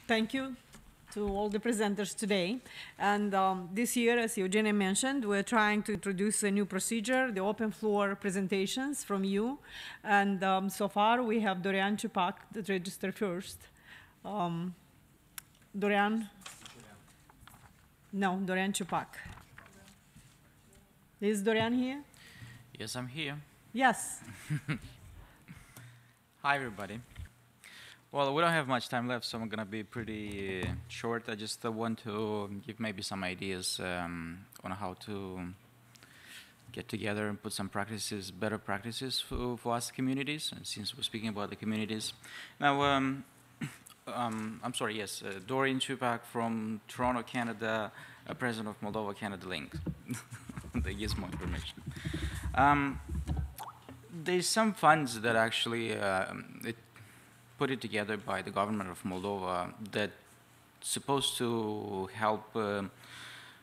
Thank you to all the presenters today. And this year, as Eugenia mentioned, we're trying to introduce a new procedure, the open floor presentations from you. And so far, we have Dorian Chupac that registered first. Dorian? No, Dorian Chupac. Is Dorian here? Yes, I'm here. Yes. Hi, everybody. Well, we don't have much time left, so I'm going to be pretty short. I just want to give maybe some ideas on how to get together and put some practices, better practices for us communities, since we're speaking about the communities. Now, I'm sorry, yes, Dorian Chupak from Toronto, Canada, president of Moldova Canada Link. That gives more information. There's some funds that actually put it together by the government of Moldova that's supposed to help kind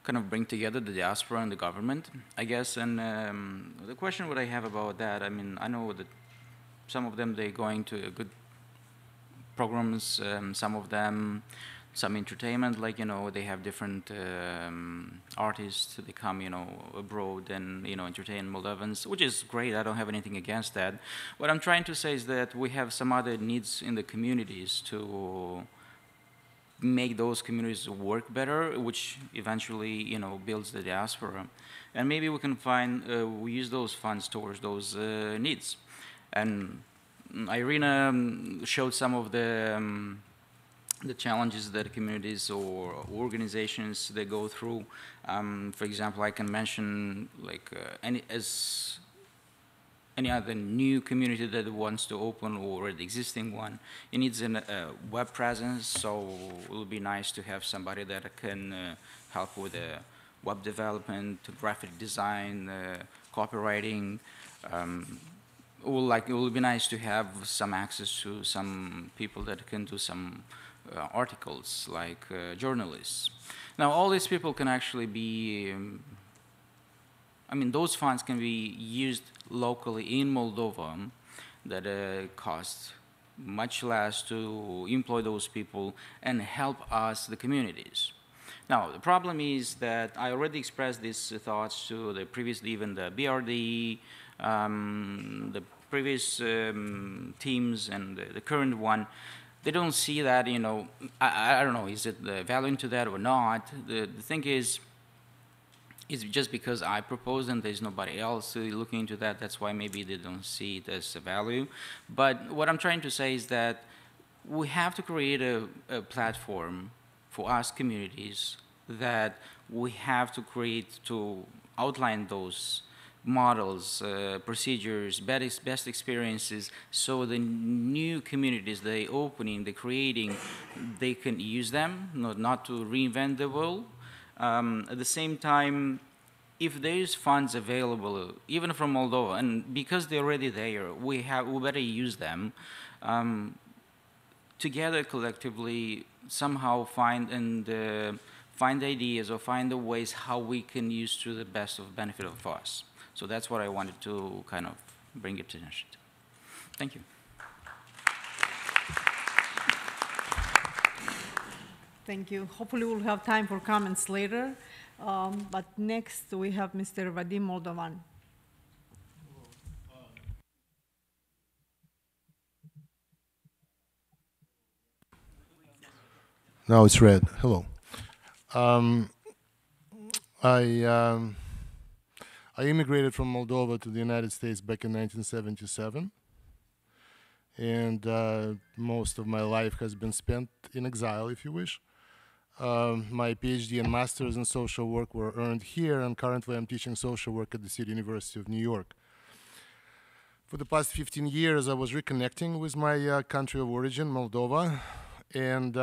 of bring together the diaspora and the government, I guess. And the question what I have about that, I mean, I know that some of them, they're going to good programs, some of them, some entertainment, like, you know, they have different artists, they come, you know, abroad and, you know, entertain Moldovans, which is great. I don't have anything against that. What I'm trying to say is that we have some other needs in the communities to make those communities work better, which eventually, you know, builds the diaspora. And maybe we can find, we use those funds towards those needs. And Irina showed some of the challenges that communities or organizations they go through. For example, I can mention like any other new community that wants to open or the existing one. It needs a web presence, so it would be nice to have somebody that can help with web development, graphic design, copywriting. It would be nice to have some access to some people that can do some articles, like journalists. Now, all these people can actually be, I mean, those funds can be used locally in Moldova that cost much less to employ those people and help us, the communities. Now, the problem is that I already expressed these thoughts to the previously, even the BRD, the previous teams and the current one. They don't see that, you know, I don't know, is it the value into that or not? The thing is, it's just because I propose and there's nobody else looking into that, that's why maybe they don't see it as a value. But what I'm trying to say is that we have to create a platform for us communities that we have to create to outline those models, procedures, best experiences, so the new communities they're opening, they're creating, they can use them, not to reinvent the wheel. At the same time, if there's funds available, even from Moldova, and because they're already there, we better use them. Together, collectively, somehow find ideas or find the ways how we can use to the best of benefit of us. So that's what I wanted to kind of bring attention to. Thank you. Thank you. Hopefully we'll have time for comments later. But next we have Mr. Vadim Moldovan. Now it's red. Hello. I immigrated from Moldova to the United States back in 1977, and most of my life has been spent in exile, if you wish. My PhD and master's in social work were earned here, and currently I'm teaching social work at the City University of New York. For the past 15 years, I was reconnecting with my country of origin, Moldova, and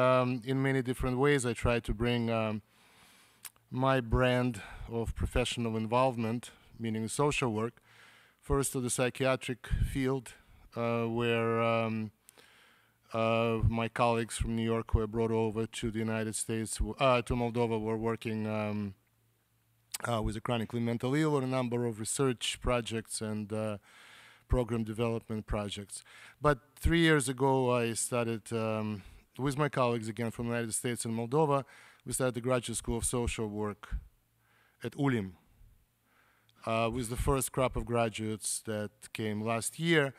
in many different ways I tried to bring my brand of professional involvement, meaning social work, first to the psychiatric field, where my colleagues from New York who were brought over to the United States, to Moldova, were working with a chronically mental ill on a number of research projects and program development projects. But 3 years ago, I started with my colleagues again from the United States and Moldova, we started the Graduate School of Social Work at ULIM, with the first crop of graduates that came last year,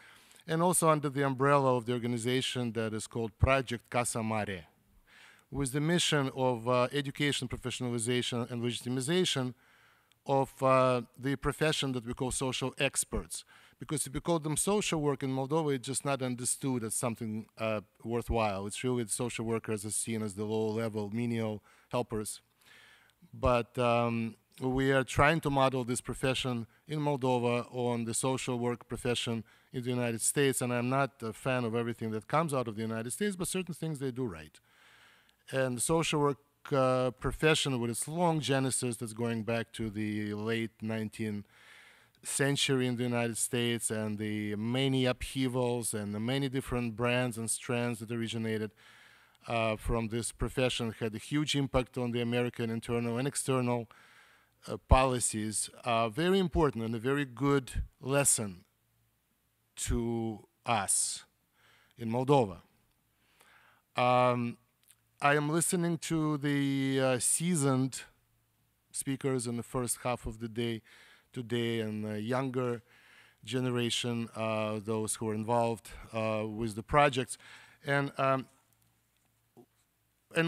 and also under the umbrella of the organization that is called Project Casa Mare, with the mission of education, professionalization, and legitimization of the profession that we call social experts. Because if we call them social work in Moldova, it's just not understood as something worthwhile. It's really the social workers are seen as the low-level, menial helpers. But we are trying to model this profession in Moldova on the social work profession in the United States, and I'm not a fan of everything that comes out of the United States, but certain things they do right. And the social work profession, with its long genesis that's going back to the late 19th century in the United States, and the many upheavals and the many different brands and strands that originated from this profession, had a huge impact on the American internal and external policies. Very important and a very good lesson to us in Moldova. I am listening to the seasoned speakers in the first half of the day today, and the younger generation, those who are involved with the projects. And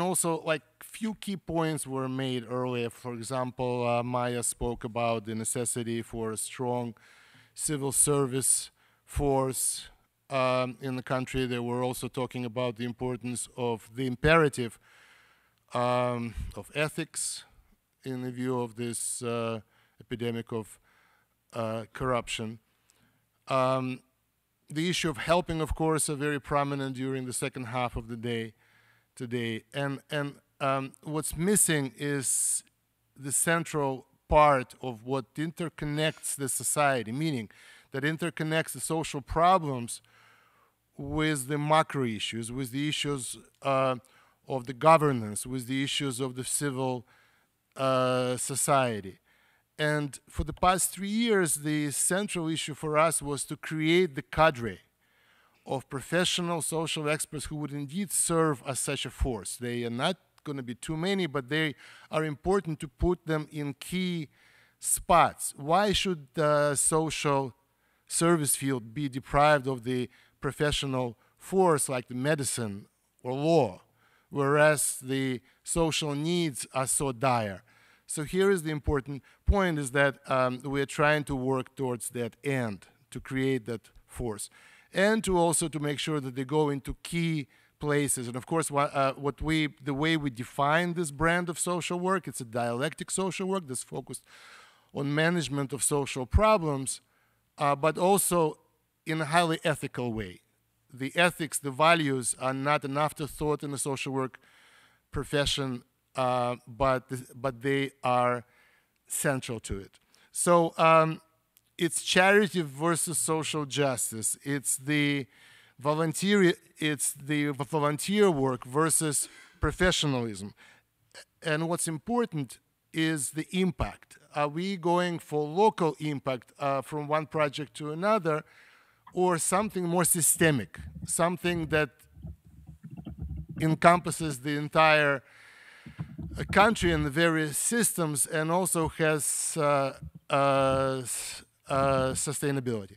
also, like, few key points were made earlier. For example, Maya spoke about the necessity for a strong civil service force in the country. They were also talking about the importance of the imperative of ethics in the view of this epidemic of corruption. The issue of helping, of course, are very prominent during the second half of the day today. And what's missing is the central part of what interconnects the society, meaning that interconnects the social problems with the macro issues, with the issues of the governance, with the issues of the civil society. And for the past 3 years, the central issue for us was to create the cadre of professional social experts who would indeed serve as such a force. They are not going to be too many, but they are important to put them in key spots. Why should the social service field be deprived of the professional force like the medicine or law, whereas the social needs are so dire? So here is the important point, is that we're trying to work towards that end, to create that force, and to also to make sure that they go into key places. And of course, the way we define this brand of social work, it's a dialectic social work that's focused on management of social problems, but also in a highly ethical way. The ethics, the values are not an afterthought in the social work profession, but they are central to it. So it's charity versus social justice. It's the volunteer work versus professionalism. And what's important is the impact. Are we going for local impact from one project to another, or something more systemic, something that encompasses the entire country and the various systems, and also has sustainability?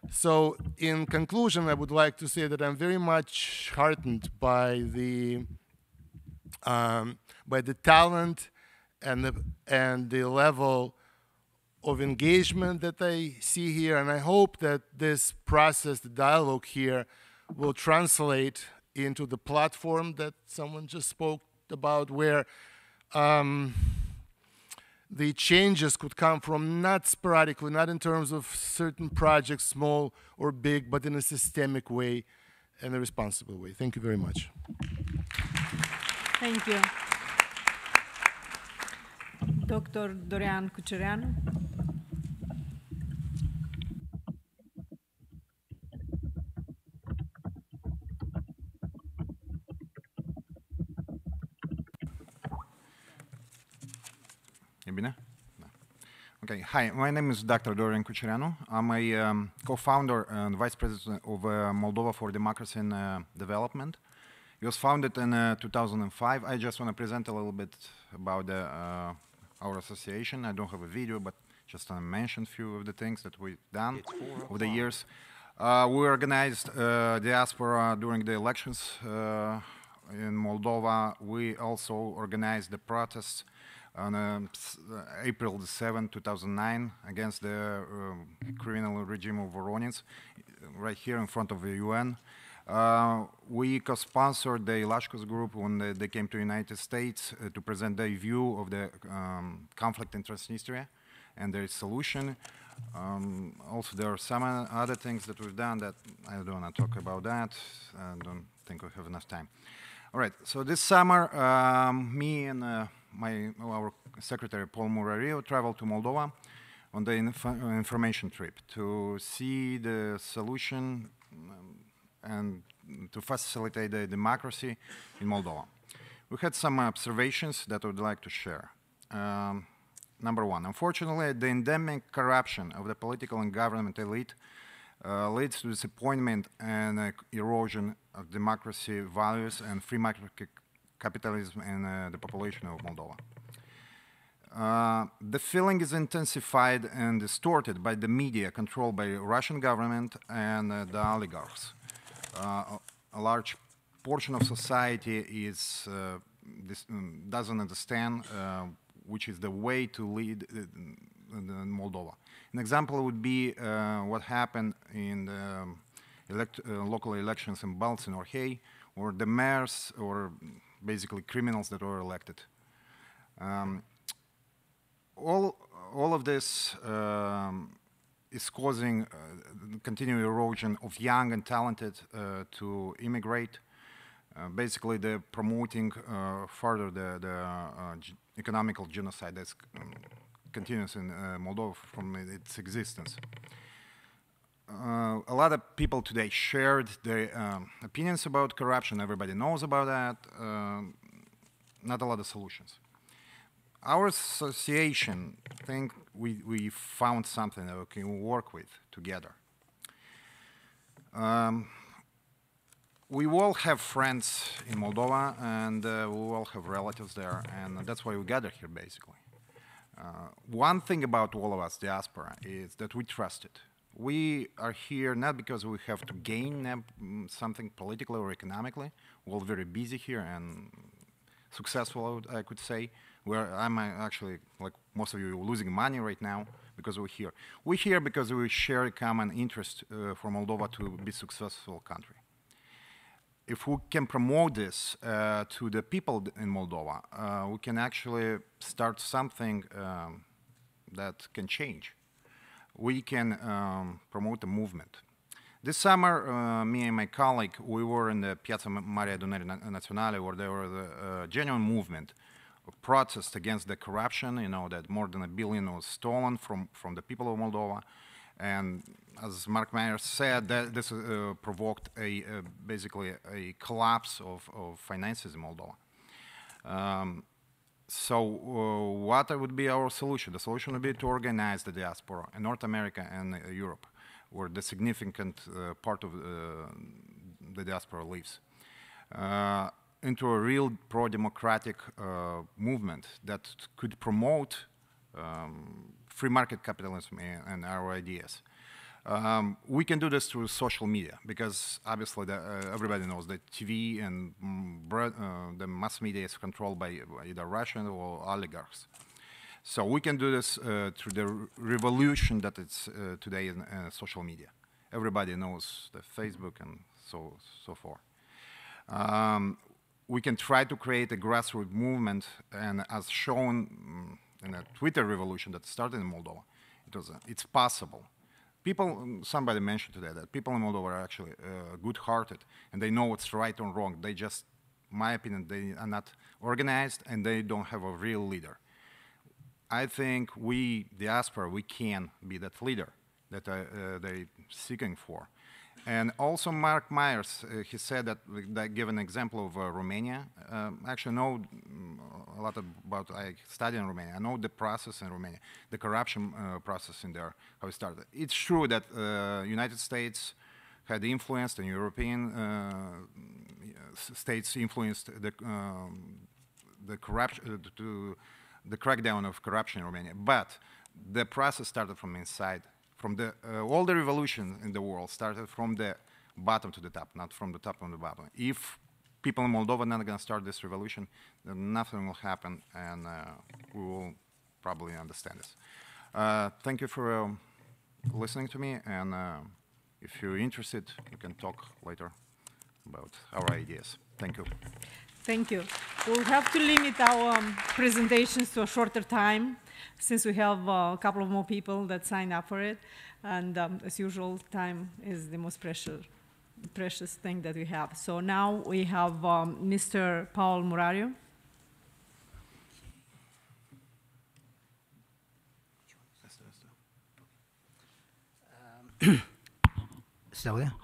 So in conclusion, I would like to say that I'm very much heartened by the talent and the level of engagement that I see here, and I hope that this process, the dialogue here, will translate into the platform that someone just spoke about, where the changes could come from not sporadically, not in terms of certain projects, small or big, but in a systemic way and a responsible way. Thank you very much. Thank you. Dr. Dorian Cucereanu. Okay, hi, my name is Dr. Dorian Cucereanu. I'm a co-founder and vice president of Moldova for Democracy and Development. It was founded in 2005. I just want to present a little bit about our association. I don't have a video, but just want to mention a few of the things that we've done over the years. We organized diaspora during the elections in Moldova. We also organized the protests on April 7, 2009, against the criminal regime of Voronins, right here in front of the UN. We co-sponsored the Ilashkos group when they came to the United States to present their view of the conflict in Transnistria and their solution. Also, there are some other things that we've done that I don't want to talk about that. I don't think we have enough time. All right, so this summer, me and our secretary, Paul Murario, traveled to Moldova on the information trip to see the solution and to facilitate the democracy in Moldova. We had some observations that I would like to share. Number one, unfortunately, the endemic corruption of the political and government elite leads to disappointment and erosion of democracy values and free market capitalism in the population of Moldova. The feeling is intensified and distorted by the media controlled by the Russian government and the oligarchs. A large portion of society is, doesn't understand which is the way to lead Moldova. An example would be what happened in the local elections in Baltsin or Hay, or the mayors, or basically criminals that were elected. All of this is causing continued erosion of young and talented to immigrate. Basically, they're promoting further the economical genocide that continues in Moldova from its existence. A lot of people today shared their opinions about corruption. Everybody knows about that. Not a lot of solutions. Our association think we found something that we can work with together. We all have friends in Moldova, and we all have relatives there, and that's why we gather here, basically. One thing about all of us, diaspora, is that we trust it. We are here not because we have to gain something politically or economically. We're all very busy here and successful, I could say. I'm actually, like most of you, losing money right now because we're here. We're here because we share a common interest for Moldova to be a successful country. If we can promote this to the people in Moldova, we can actually start something that can change. We can promote a movement. This summer, me and my colleague, we were in the Piazza Maria Duneri Nazionale, where there was a genuine movement of protest against the corruption, you know, that more than $1 billion was stolen from the people of Moldova. And as Mark Myers said, that this provoked basically a collapse of finances in Moldova. So what would be our solution? The solution would be to organize the diaspora in North America and Europe, where the significant part of the diaspora lives, into a real pro-democratic movement that could promote free market capitalism and our ideas. We can do this through social media because obviously everybody knows that TV and the mass media is controlled by either Russian or oligarchs. So we can do this through the revolution that it's today in social media. Everybody knows the Facebook and so forth. We can try to create a grassroots movement, and as shown in a Twitter revolution that started in Moldova, it's possible. People, somebody mentioned today that people in Moldova are actually good-hearted, and they know what's right or wrong. They just, in my opinion, they are not organized, and they don't have a real leader. I think we, diaspora, we can be that leader that they're seeking for. And also Mark Myers, he said that, give an example of Romania. I actually know a lot about, I studied in Romania. I know the process in Romania, the corruption process in there, how it started. It's true that United States had influenced, and European states influenced the corruption, the crackdown of corruption in Romania. But the process started from inside. From the all the revolution in the world started from the bottom to the top, not from the top to the bottom. If people in Moldova are not going to start this revolution, then nothing will happen, and we will probably understand this. Thank you for listening to me, and if you're interested, you can talk later about our ideas. Thank you. Thank you. We'll have to limit our presentations to a shorter time, since we have a couple of more people that signed up for it. And as usual, time is the most precious thing that we have. So now we have Mr. Paul Murario. Se aude?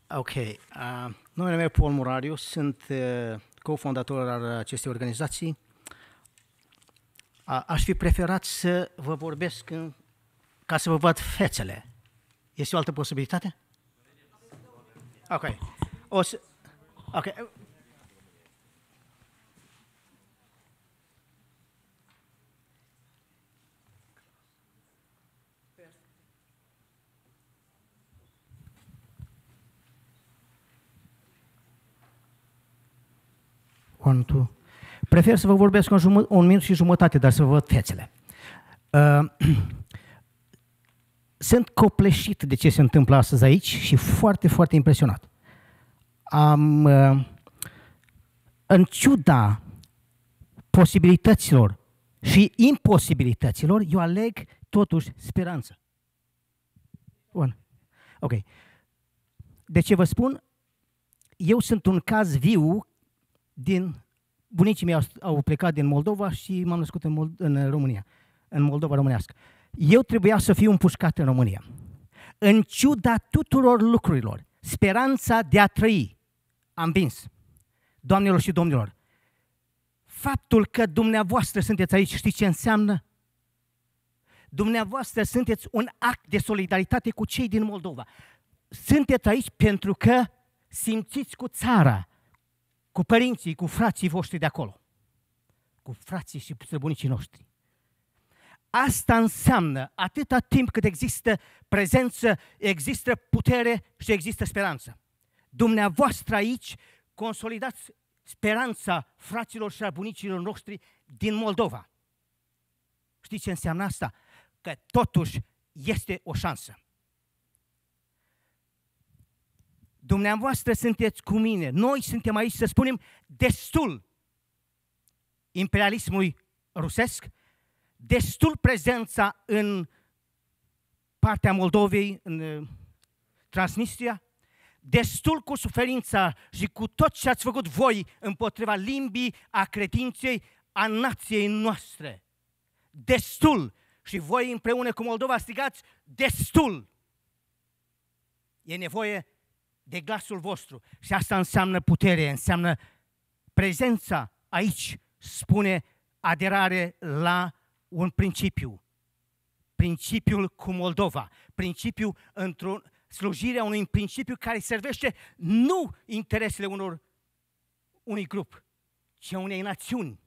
Ok. Numele meu Paul Murariu, sunt cofondator al acestei organizații. Aș fi preferat să vă vorbesc ca să vă văd fețele. Este o altă posibilitate? Ok. Ok. Prefer să vă vorbesc un minut și jumătate, dar să vă văd fețele. Sunt copleșit de ce se întâmplă astăzi aici și foarte, foarte impresionat. În ciuda posibilităților și imposibilităților, eu aleg totuși speranță. Bun. Ok. De ce vă spun? Eu sunt un caz viu din... Bunicii mei au plecat din Moldova și m-am născut în România, în Moldova românească. Eu trebuia să fiu împușcat în România. În ciuda tuturor lucrurilor, speranța de a trăi, am vins. Doamnelor și domnilor, faptul că dumneavoastră sunteți aici, știți ce înseamnă? Dumneavoastră sunteți un act de solidaritate cu cei din Moldova. Sunteți aici pentru că simțiți cu țara, cu părinții, cu frații voștri de acolo, cu frații și străbunicii noștri. Asta înseamnă, atâta timp cât există prezență, există putere și există speranță. Dumneavoastră aici consolidați speranța fraților și a bunicilor noștri din Moldova. Știți ce înseamnă asta? Că totuși este o șansă. Dumneavoastră sunteți cu mine, noi suntem aici să spunem destul imperialismului rusesc, destul prezența în partea Moldovei, în Transnistria, destul cu suferința și cu tot ce ați făcut voi împotriva limbii, a credinței, a nației noastre. Destul! Și voi împreună cu Moldova strigați destul! E nevoie de glasul vostru. Și asta înseamnă putere, înseamnă prezența aici, spune aderare la un principiu. Principiul cu Moldova. Principiul într-o slujire a unui principiu care servește nu interesele unui grup, ci a unei națiuni,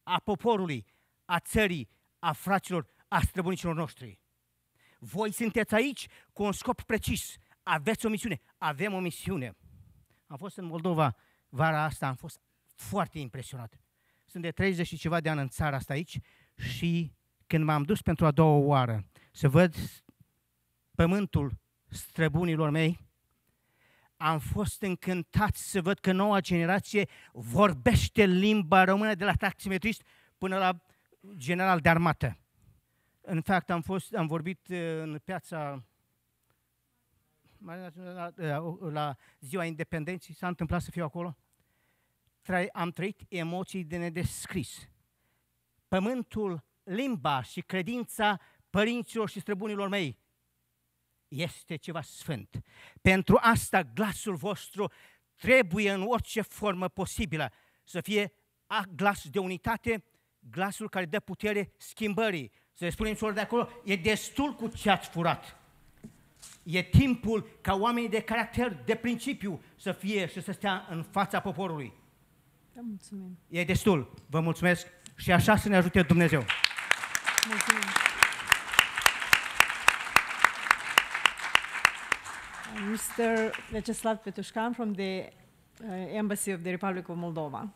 a poporului, a țării, a fraților, a străbunicilor noștri. Voi sunteți aici cu un scop precis. Aveți o misiune. Avem o misiune. Am fost în Moldova vara asta, am fost foarte impresionat. Sunt de 30 și ceva de ani în țara asta aici și când m-am dus pentru a doua oară să văd pământul străbunilor mei, am fost încântat să văd că noua generație vorbește limba română de la taximetrist până la general de armată. În fapt, am vorbit în piața la ziua independenței, s-a întâmplat să fiu acolo. Am trăit emoții de nedescris. Pământul, limba și credința părinților și străbunilor mei este ceva sfânt. Pentru asta glasul vostru trebuie în orice formă posibilă să fie glas de unitate, glasul care dă putere schimbării. Să le spunem celor de acolo, e destul cu ce ați furat. E timpul ca oamenii de caracter, de principiu, să fie și să stea în fața poporului. Da, mulțumim. E destul. Vă mulțumesc și așa să ne ajute Dumnezeu. Mulțumim. Mr. Vyacheslav Petushkan from the Embassy of the Republic of Moldova.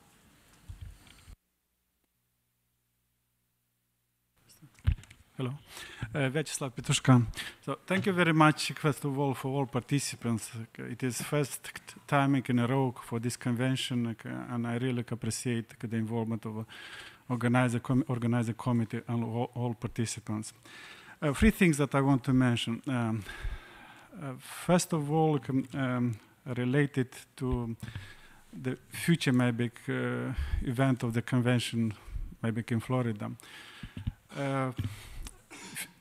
Hello, Vyacheslav Petushkan. So thank you very much, first of all, for all participants. It is first time in a row for this convention, and I really appreciate the involvement of organizer committee and all participants. Three things that I want to mention. First of all, related to the future maybe event of the convention, maybe in Florida.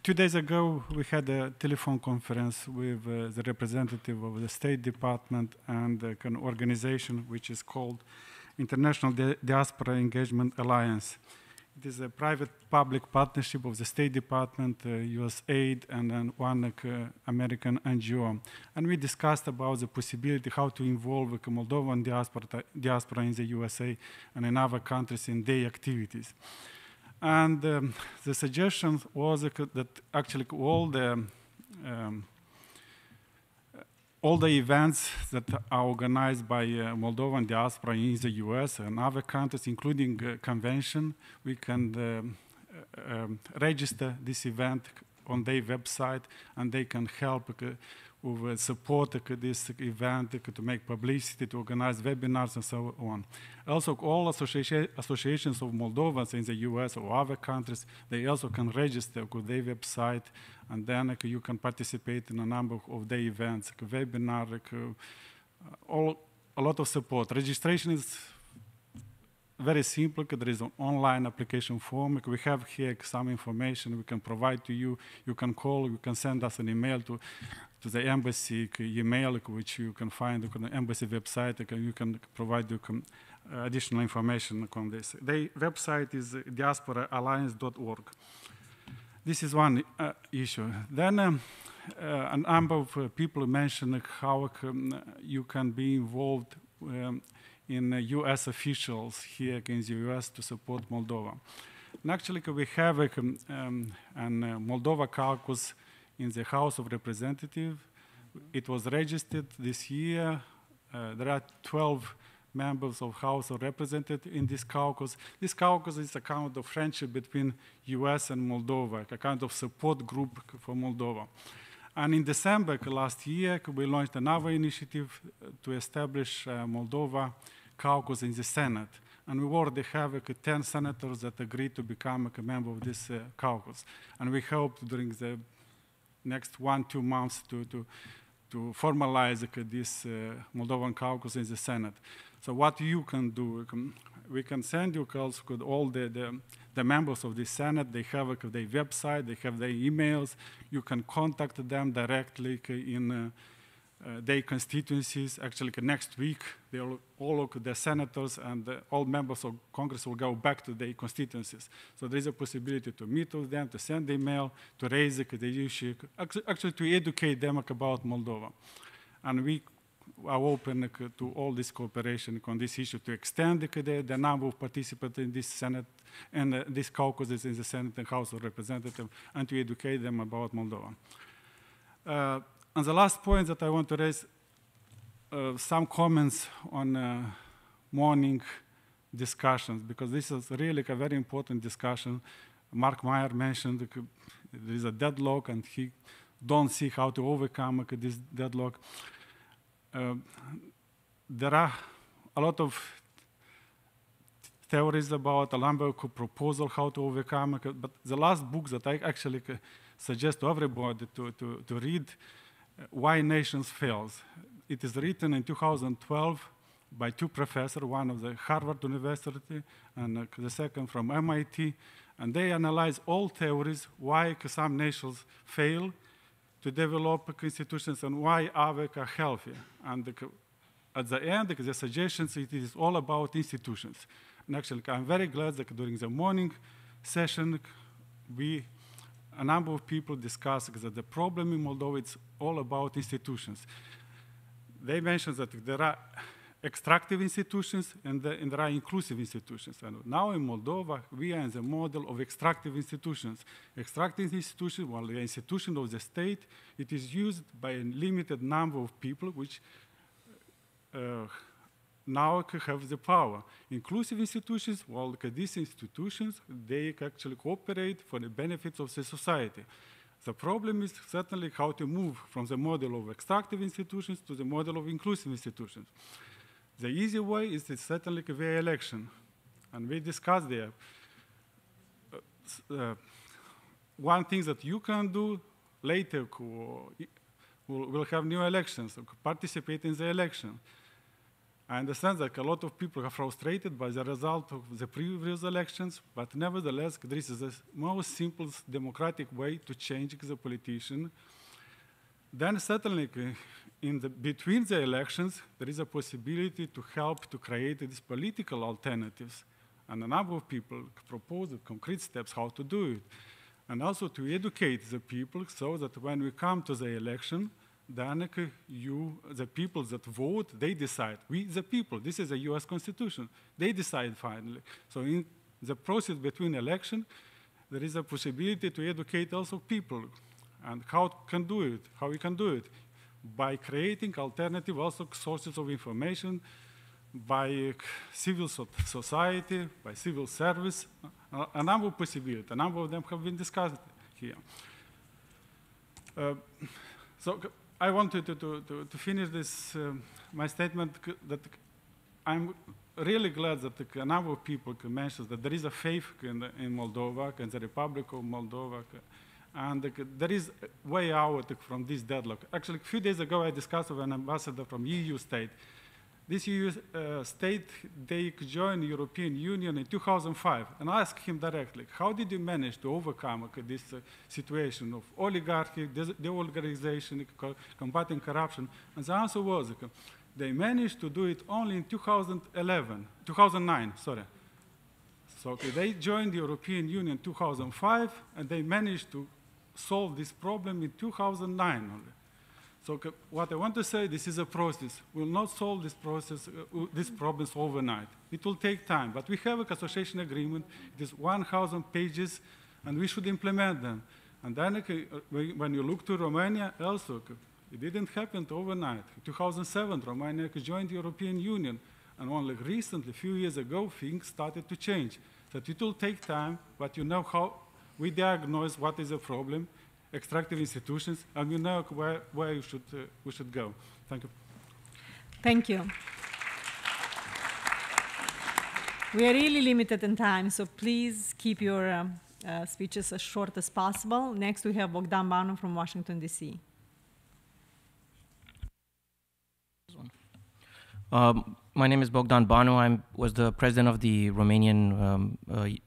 2 days ago, we had a telephone conference with the representative of the State Department and an organization which is called International Diaspora Engagement Alliance. It is a private-public partnership of the State Department, USAID, and one American NGO. And we discussed about the possibility how to involve the Moldovan diaspora in the USA and in other countries in their activities. And the suggestion was that actually all the events that are organized by Moldovan diaspora in the US and other countries, including convention, we can register this event on their website, and they can help with support this event to make publicity, to organize webinars, and so on. Also, all associations of Moldovans in the US or other countries, they also can register with their website, and then you can participate in a number of their events, webinar, a lot of support. Registration is very simple. There is an online application form. We have here some information we can provide to you. You can call, you can send us an email to the embassy email, which you can find on the embassy website. You can provide you additional information on this. The website is diasporaalliance.org. This is one issue. Then a number of people mentioned how you can be involved in US officials here in the US to support Moldova. And actually, we have a Moldova caucus in the House of Representatives. It was registered this year. There are 12 members of House of Representatives in this caucus. This caucus is a kind of friendship between US and Moldova, a kind of support group for Moldova. And in December last year, we launched another initiative to establish Moldova caucus in the Senate. And we already have 10 senators that agreed to become a member of this caucus. And we hope during the next 1-2 months to formalize this Moldovan caucus in the Senate. So what you can do, we can send you calls with all the members of the Senate. They have their website, they have their emails. You can contact them directly in their constituencies. Actually, next week, all the senators and all members of Congress will go back to their constituencies. So there is a possibility to meet with them, to send email, to raise the issue, actually to educate them about Moldova. And we are open to all this cooperation on this issue, to extend the number of participants in this Senate and these caucuses in the Senate and House of Representatives, and to educate them about Moldova. And the last point that I want to raise, some comments on morning discussions, because this is really a very important discussion. Mark Meyer mentioned there is a deadlock, and he don't see how to overcome this deadlock. There are a lot of theories about a number of proposals how to overcome it, but the last book that I actually suggest to everybody to read, Why Nations Fails. It is written in 2012 by 2 professors, one of the Harvard University and the second from MIT, and they analyze all theories why some nations fail to develop institutions and why others are healthy. And at the end, the suggestions, it is all about institutions. And actually, I'm very glad that during the morning session, we a number of people discussed that the problem in Moldova is all about institutions. They mentioned that there are extractive institutions and there are inclusive institutions. And now in Moldova, we are in the model of extractive institutions. Extractive institutions, well, the institution of the state, it is used by a limited number of people which now have the power. Inclusive institutions, well, these institutions, they actually cooperate for the benefits of the society. The problem is certainly how to move from the model of extractive institutions to the model of inclusive institutions. The easy way is certainly via election. And we discussed there. One thing that you can do later, we'll have new elections, participate in the election. I understand that a lot of people are frustrated by the result of the previous elections, but nevertheless, this is the most simple democratic way to change the politician. Then certainly, between the elections, there is a possibility to help to create these political alternatives. And a number of people propose concrete steps how to do it. And also to educate the people so that when we come to the election, then the people that vote, they decide. We, the people, this is a US Constitution. They decide finally. So in the process between election, there is a possibility to educate also people. And how can do it? How we can do it? By creating alternative also sources of information, by civil society, by civil service, a number of possibilities. A number of them have been discussed here. So I wanted to finish this, my statement that I'm really glad that a number of people mentioned that there is a faith in Moldova, in the Republic of Moldova, and there is a way out from this deadlock. Actually, a few days ago, I discussed with an ambassador from EU state. This EU state, they joined the European Union in 2005, and I asked him directly, how did you manage to overcome this situation of oligarchy, de-oligarchization, combating corruption? And the answer was, they managed to do it only in 2009, sorry. So they joined the European Union in 2005, and they managed to solve this problem in 2009 only. So what I want to say, this is a process. We will not solve this process, these problems overnight. It will take time, but we have an association agreement. It is 1,000 pages, and we should implement them. And then when you look to Romania, also, it didn't happen overnight. In 2007, Romania joined the European Union, and only recently, a few years ago, things started to change. So it will take time, but you know how we diagnose what is the problem, extractive institutions, and you know where we should go. Thank you. Thank you. We are really limited in time, so please keep your speeches as short as possible. Next, we have Bogdan Banu from Washington, D.C. My name is Bogdan Banu. I was the president of the Romanian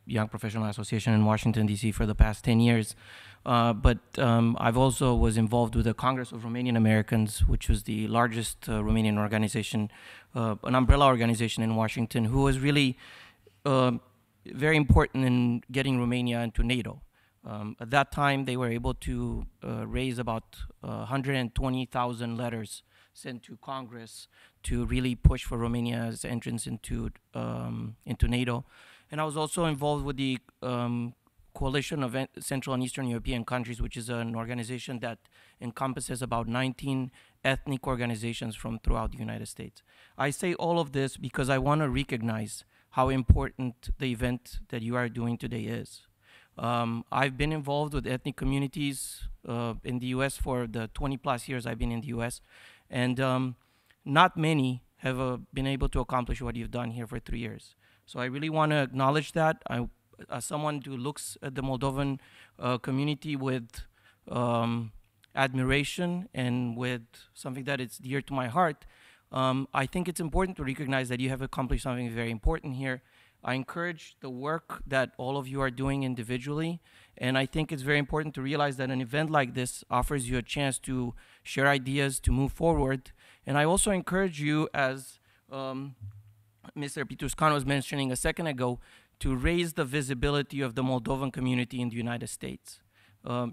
Young Professional Association in Washington, D.C. for the past 10 years. But I've also was involved with the Congress of Romanian Americans, which was the largest Romanian organization, an umbrella organization in Washington, who was really very important in getting Romania into NATO. At that time, they were able to raise about 120,000 letters sent to Congress to really push for Romania's entrance into NATO. And I was also involved with the Coalition of Central and Eastern European Countries, which is an organization that encompasses about 19 ethnic organizations from throughout the United States. I say all of this because I want to recognize how important the event that you are doing today is. I've been involved with ethnic communities in the US for the 20 plus years I've been in the US, and not many have been able to accomplish what you've done here for 3 years. So I really want to acknowledge that. As someone who looks at the Moldovan community with admiration and with something that is dear to my heart, I think it's important to recognize that you have accomplished something very important here. I encourage the work that all of you are doing individually, and I think it's very important to realize that an event like this offers you a chance to share ideas, to move forward. And I also encourage you, as Mr. Pituscan was mentioning a second ago, to raise the visibility of the Moldovan community in the United States.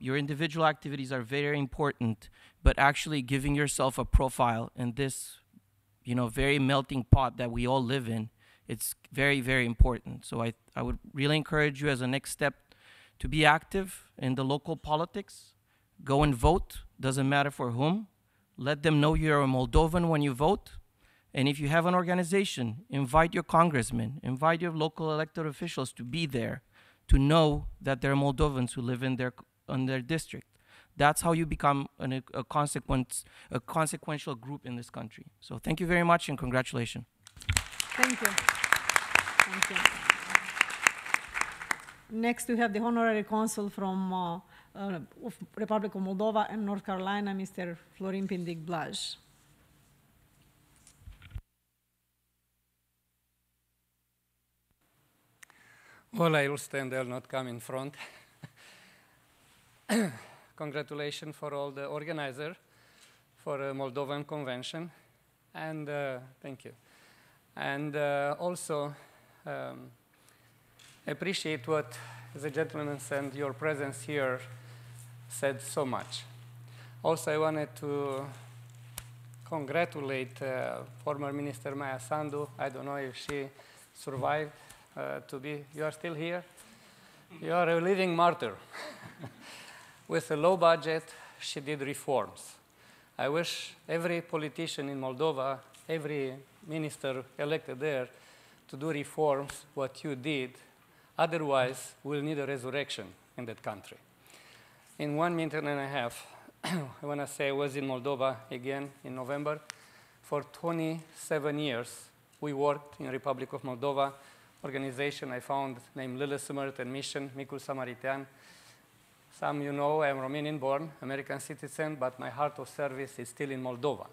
Your individual activities are very important, but actually giving yourself a profile in this, very melting pot that we all live in, it's very, very important. So I would really encourage you as a next step to be active in the local politics. Go and vote, doesn't matter for whom. Let them know you're a Moldovan when you vote. And if you have an organization, invite your congressman, invite your local elected officials to be there, to know that there are Moldovans who live in their district. That's how you become a consequential group in this country. So thank you very much and congratulations. Thank you. Thank you. Next, we have the Honorary Consul from Republic of Moldova and North Carolina, Mr. Florin Pindic Blaj. Well, I will stand there, not come in front. Congratulations for all the organizers for the Moldovan Convention, and thank you. And also, appreciate what the gentleman said, your presence here said so much. Also, I wanted to congratulate former Minister Maya Sandu. I don't know if she survived you are still here. You are a living martyr. With a low budget, she did reforms. I wish every politician in Moldova, every minister elected there, to do reforms what you did. Otherwise, we'll need a resurrection in that country. In 1 minute and a half, I want to say I was in Moldova again in November. For 27 years, we worked in Republic of Moldova, organization I found named Little Samaritan Mission, Micul Samaritean. Some you know I am Romanian born, American citizen, but my heart of service is still in Moldova.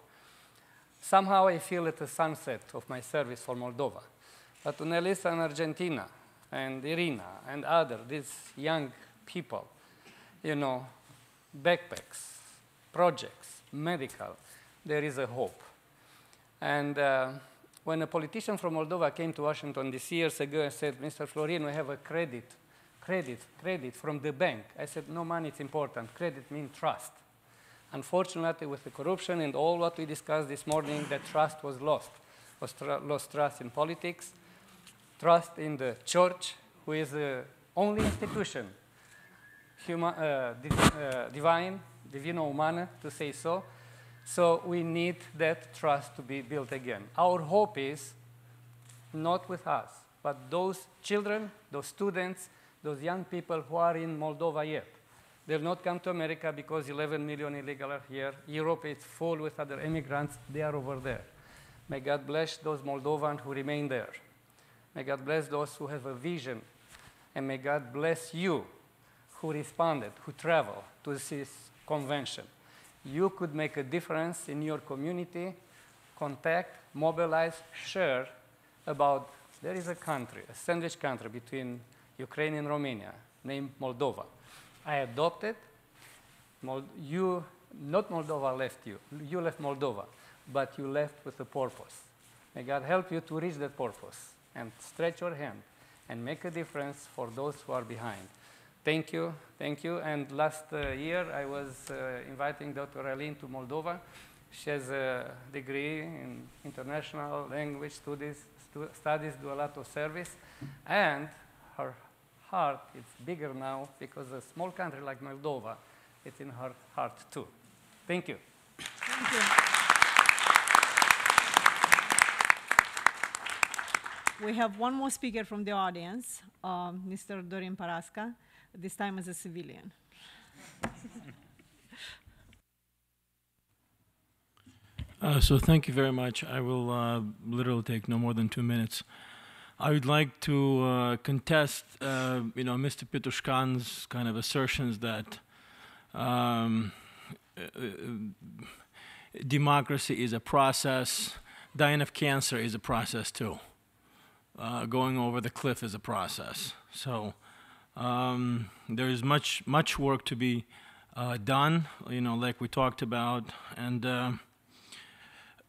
Somehow I feel at the sunset of my service for Moldova. But when I listen in Argentina and Irina and these young people, backpacks, projects, medical, there is a hope. And when a politician from Moldova came to Washington DC years ago and said, Mr. Florin, we have a credit from the bank. I said, no money, it's important. Credit means trust. Unfortunately, with the corruption and all what we discussed this morning, that trust was lost. Lost trust in politics, trust in the church, who is the only institution, divine, divino humana, to say so. So we need that trust to be built again. Our hope is not with us, but those children, those students, those young people who are in Moldova yet. They'll not come to America because 11 million illegal are here. Europe is full with other immigrants. They are over there. May God bless those Moldovans who remain there. May God bless those who have a vision. And may God bless you who responded, who traveled to this convention. You could make a difference in your community, contact, mobilize, share about there is a country, a sandwich country between Ukraine and Romania named Moldova. I adopted, not Moldova left you, you left Moldova, but you left with a purpose. May God help you to reach that purpose and stretch your hand and make a difference for those who are behind. Thank you, thank you. And last year, I was inviting Dr. Aline to Moldova. She has a degree in international language studies, do a lot of service. And her heart is bigger now because a small country like Moldova, it's in her heart too. Thank you. Thank you. We have one more speaker from the audience, Mr. Dorin Parasca, this time as a civilian. So thank you very much. I will literally take no more than 2 minutes. I would like to contest, Mr. Petushkan's kind of assertions that democracy is a process, dying of cancer is a process too. Going over the cliff is a process. So there is much work to be done, like we talked about, and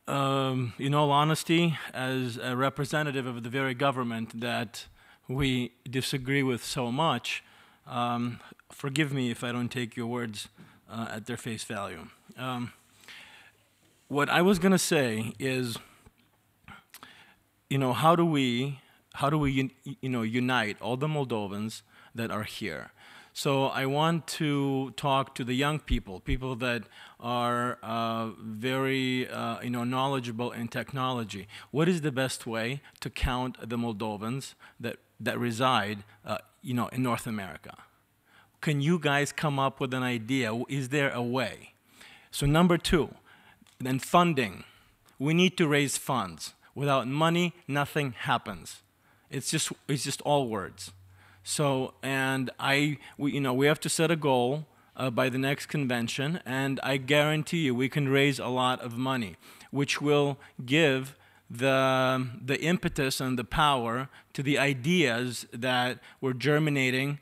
in all honesty, as a representative of the very government that we disagree with so much, Forgive me if I don't take your words at their face value. What I was going to say is, how do we unite all the Moldovans that are here? So I want to talk to the young people, people that are very knowledgeable in technology. What is the best way to count the Moldovans that reside in North America? Can you guys come up with an idea? Is there a way? So number two, then funding. We need to raise funds. Without money, nothing happens. It's just all words. So, and we have to set a goal by the next convention, and I guarantee you we can raise a lot of money, which will give the impetus and the power to the ideas that are germinating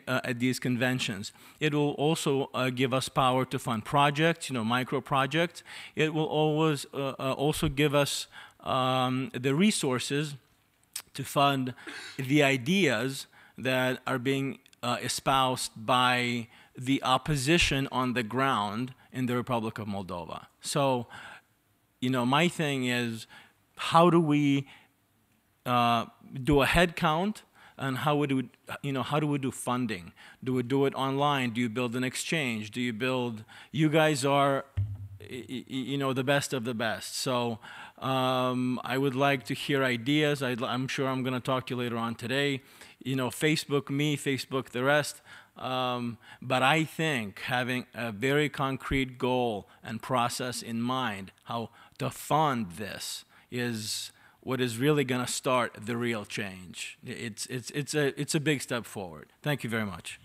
at these conventions. It will also give us power to fund projects, micro projects. It will always also give us the resources to fund the ideas that are being espoused by the opposition on the ground in the Republic of Moldova. So, my thing is, how do we do a head count, and how do we do funding? Do we do it online? Do you build an exchange? Do you build? You guys are, the best of the best. So I would like to hear ideas. I'm sure I'm going to talk to you later on today. Facebook me, Facebook the rest. But I think having a very concrete goal and process in mind, how to fund this, is what is really going to start the real change. It's a big step forward. Thank you very much.